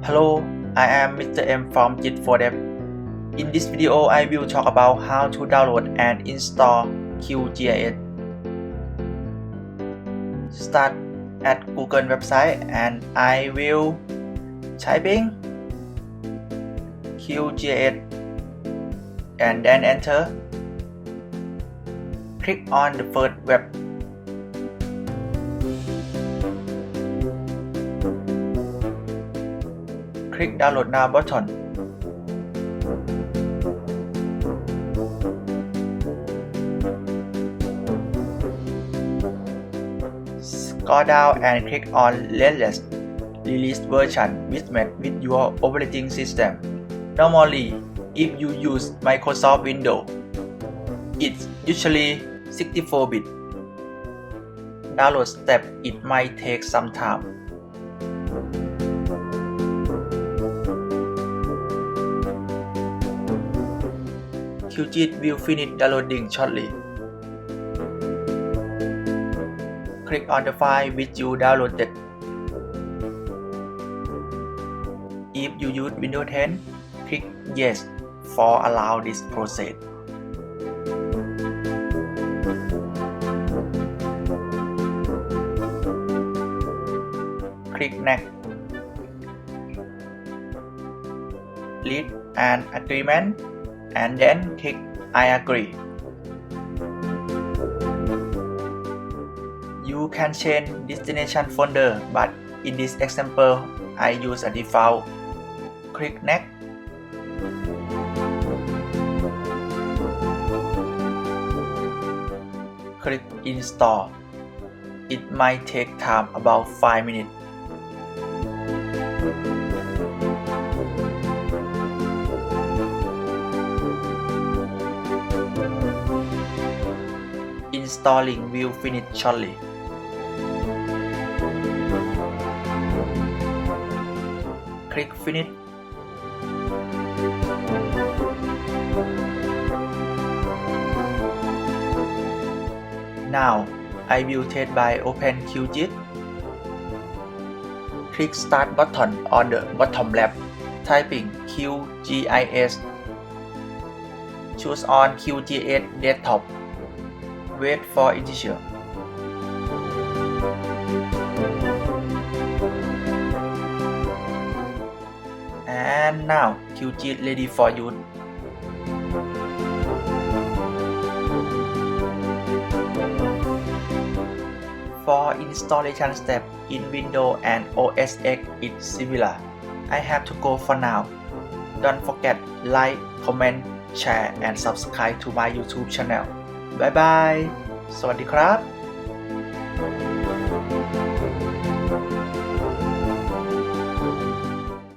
Hello, I am Mr. M from Git4Dev. In this video, I will talk about how to download and install QGIS. Start at Google website and I will typing QGIS and then enter. Click on the first web. Click download now button. Scroll down and click on latest release version which match with your operating system. Normally, if you use Microsoft Windows, it's usually 64-bit. Download step it might take some time. QGIS will finish downloading shortly. Click on the file which you downloaded. If you use Windows 10, click Yes for allow this process. Click Next. Read an agreement and then click I agree. You can change destination folder, but in this example, I use a default. Click Next. Click Install. It might take time about 5 minutes. Installing will finish shortly. Click Finish. Now, I will test by open QGIS. Click Start button on the bottom left, typing QGIS. Choose on QGIS Desktop. Wait for initial. And now QGIS ready for use. For installation step in Windows and OS X it's similar. I have to go for now. Don't forget like, comment, share and subscribe to my YouTube channel. Bye bye สวัสดีครับ